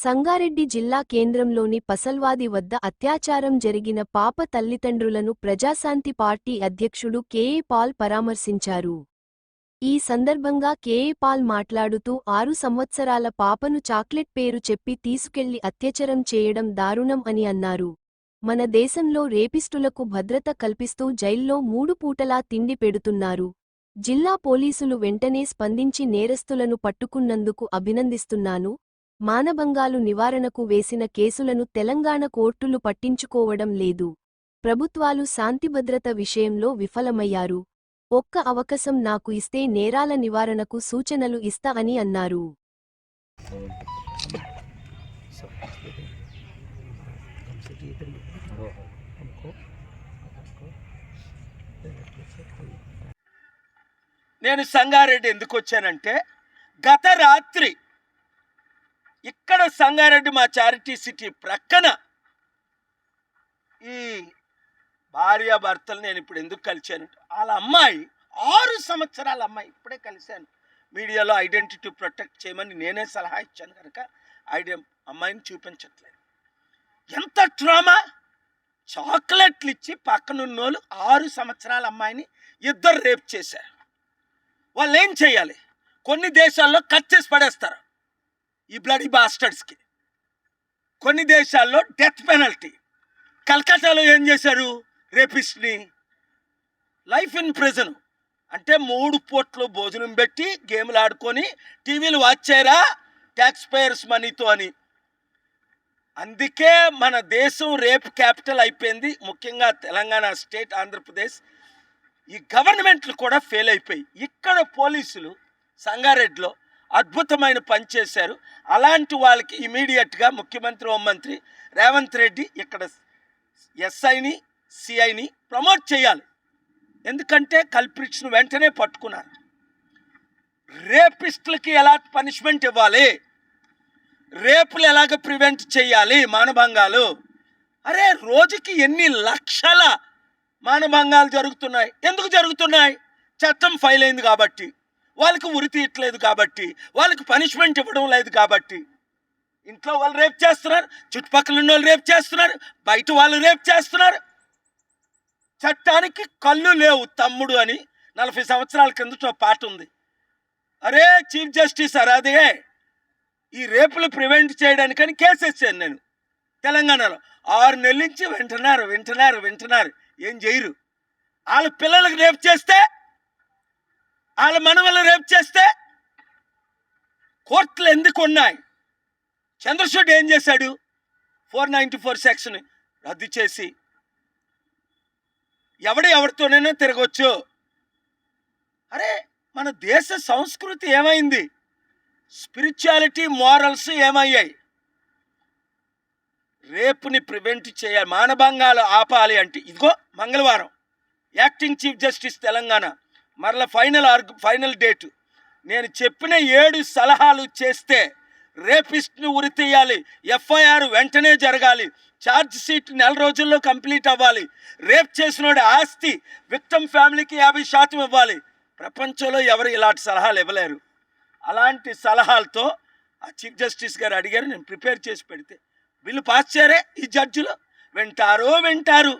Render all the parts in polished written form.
సంగారెడ్డి జిల్లా కేంద్రంలోని పసల్వాది వద్ద అత్యాచారం జరిగిన పాప తల్లిదండ్రులను ప్రజాశాంతి పార్టీ అధ్యక్షుడు కేఏ పాల్ పరామర్శించారు. ఈ సందర్భంగా కేఏ పాల్ మాట్లాడుతూ 6 సంవత్సరాల పాపను చాక్లెట్ పేరు చెప్పి తీసుకెళ్లి అత్యాచారం చేయడం దారుణం అని అన్నారు. మన దేశంలో రేపిస్టులకు భద్రత కల్పిస్తూ జైల్లో 3 పూటలా తిండి పెడుతున్నారు. జిల్లా పోలీసులు వెంటనే స్పందించి నేరస్తులను పట్టుకున్నందుకు అభినందిస్తున్నాను. మానభంగాలు నివారణకు వేసిన కేసులను తెలంగాణ కోర్టులు పట్టించుకోవడం లేదు. ప్రభుత్వాలు శాంతిభద్రత విషయంలో విఫలమయ్యారు. ఒక్క అవకాశం నాకు ఇస్తే నేరాల నివారణకు సూచనలు ఇస్తా అని అన్నారు. నేను సంగారెడ్డి ఎందుకు వచ్చానంటే, గత రాత్రి ఇక్కడ సంగారెడ్డి మా చారిటీ సిటీ ప్రక్కన ఈ భార్యాభర్తలు నేను ఇప్పుడు ఎందుకు కలిశానంటే, వాళ్ళ అమ్మాయి 6 సంవత్సరాల అమ్మాయి, ఇప్పుడే కలిశాను. మీడియాలో ఐడెంటిటీ ప్రొటెక్ట్ చేయమని నేనే సలహా ఇచ్చాను కనుక అమ్మాయిని చూపించట్లేదు. ఎంత ట్రామా! చాక్లెట్లు ఇచ్చి పక్కనున్నోళ్ళు 6 సంవత్సరాల అమ్మాయిని ఇద్దరు రేప్ చేశారు. వాళ్ళు ఏం చేయాలి? కొన్ని దేశాల్లో కట్ చేసి పడేస్తారు ఈ బ్లడీ బాస్టర్స్కి. కొన్ని దేశాల్లో డెత్ పెనల్టీ. కల్కటాలో ఏం చేశారు? రేపిస్ట్ని లైఫ్ ఇన్ ప్రిజన్, అంటే 3 పూట్లు భోజనం పెట్టి గేమ్లు ఆడుకొని టీవీలు వాచ్ చేయరా ట్యాక్స్ పేయర్స్ మనీతో అని. అందుకే మన దేశం రేప్ క్యాపిటల్ అయిపోయింది. ముఖ్యంగా తెలంగాణ స్టేట్, ఆంధ్రప్రదేశ్, ఈ గవర్నమెంట్లు కూడా ఫెయిల్ అయిపోయి. ఇక్కడ పోలీసులు సంగారెడ్డిలో అద్భుతమైన పని చేశారు. అలాంటి వాళ్ళకి ఇమీడియట్గా ముఖ్యమంత్రి, హోంమంత్రి రేవంత్ రెడ్డి ఇక్కడ ఎస్ఐని, సిఐని ప్రమోట్ చేయాలి. ఎందుకంటే కల్ప్రిట్స్ను వెంటనే పట్టుకున్నారు. రేపిస్టులకి ఎలా పనిష్మెంట్ ఇవ్వాలి, రేపులు ఎలాగ ప్రివెంట్ చేయాలి, మానభంగాలు. అరే, రోజుకి ఎన్ని లక్షల మానభంగాలు జరుగుతున్నాయి. ఎందుకు జరుగుతున్నాయి? చట్టం ఫైల్ అయింది కాబట్టి, వాళ్ళకి ఉరి తీయట్లేదు కాబట్టి, వాళ్ళకి పనిష్మెంట్ ఇవ్వడం లేదు కాబట్టి. ఇంట్లో వాళ్ళు రేప్ చేస్తున్నారు, చుట్టుపక్కల ఉన్న వాళ్ళు రేప్ చేస్తున్నారు, బయట వాళ్ళు రేప్ చేస్తున్నారు. చట్టానికి కళ్ళు లేవు తమ్ముడు అని 40 సంవత్సరాల కిందట పాట ఉంది. అరే చీఫ్ జస్టిస్, అదే ఈ రేపులు ప్రివెంట్ చేయడానికని కేసు వేసాను నేను తెలంగాణలో. 6 నెలల నుంచి వింటున్నారు, ఏం చేయరు. వాళ్ళ పిల్లలకు రేప్ చేస్తే, వాళ్ళ మనవలను రేప్ చేస్తే కోర్టులు ఎందుకు ఉన్నాయి? చంద్రశూడ్ ఏం చేశాడు? 494 సెక్షన్ రద్దు చేసి ఎవరితోనైనా తిరగవచ్చు. అరే, మన దేశ సంస్కృతి ఏమైంది? స్పిరిచువాలిటీ, మారల్స్ ఏమయ్యాయి? రేపుని ప్రివెంట్ చేయాలి, మానభంగాలు ఆపాలి అంటే ఇదిగో మంగళవారం యాక్టింగ్ చీఫ్ జస్టిస్ తెలంగాణ మరలా ఫైనల్ డేటు. నేను చెప్పిన 7 సలహాలు చేస్తే రేపిస్ట్ని ఉరి తీయాలి, ఎఫ్ఐఆర్ వెంటనే జరగాలి, ఛార్జ్ షీట్ 4 రోజుల్లో కంప్లీట్ అవ్వాలి, రేప్ చేసినోడి ఆస్తి విక్టిమ్ ఫ్యామిలీకి 50% ఇవ్వాలి. ప్రపంచంలో ఎవరు ఇలాంటి సలహాలు ఇవ్వలేరు. అలాంటి సలహాలతో ఆ చీఫ్ జస్టిస్ గారు అడిగారు, నేను ప్రిపేర్ చేసి పెడితే బిల్లు పాస్ చేయరే ఈ జడ్జిలు. వింటారు.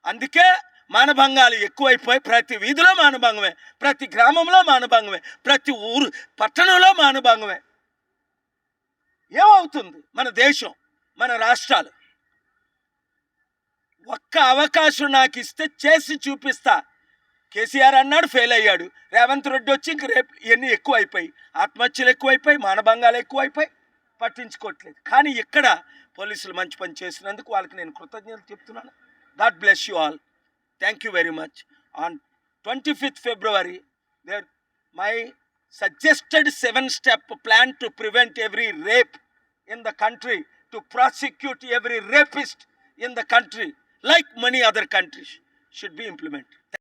అందుకే మానభంగాలు ఎక్కువైపోయి ప్రతి వీధిలో మానభంగమే, ప్రతి గ్రామంలో మానభంగమే, ప్రతి ఊరు పట్టణంలో మానభంగమే. ఏమవుతుంది మన దేశం, మన రాష్ట్రాలు? ఒక్క అవకాశం నాకు ఇస్తే చేసి చూపిస్తా. కేసీఆర్ అన్నాడు, ఫెయిల్ అయ్యాడు. రేవంత్ రెడ్డి వచ్చి ఇంక రేపు ఇవన్నీ ఎక్కువైపోయి, ఆత్మహత్యలు ఎక్కువైపోయి, మానభంగాలు ఎక్కువైపోయి, పట్టించుకోవట్లేదు. కానీ ఇక్కడ పోలీసులు మంచి పని చేసినందుకు వాళ్ళకి నేను కృతజ్ఞతలు చెప్తున్నాను. God bless you all. Thank you very much. On 25th February, my suggested 7-step plan to prevent every rape in the country, to prosecute every rapist in the country, like many other countries, should be implemented.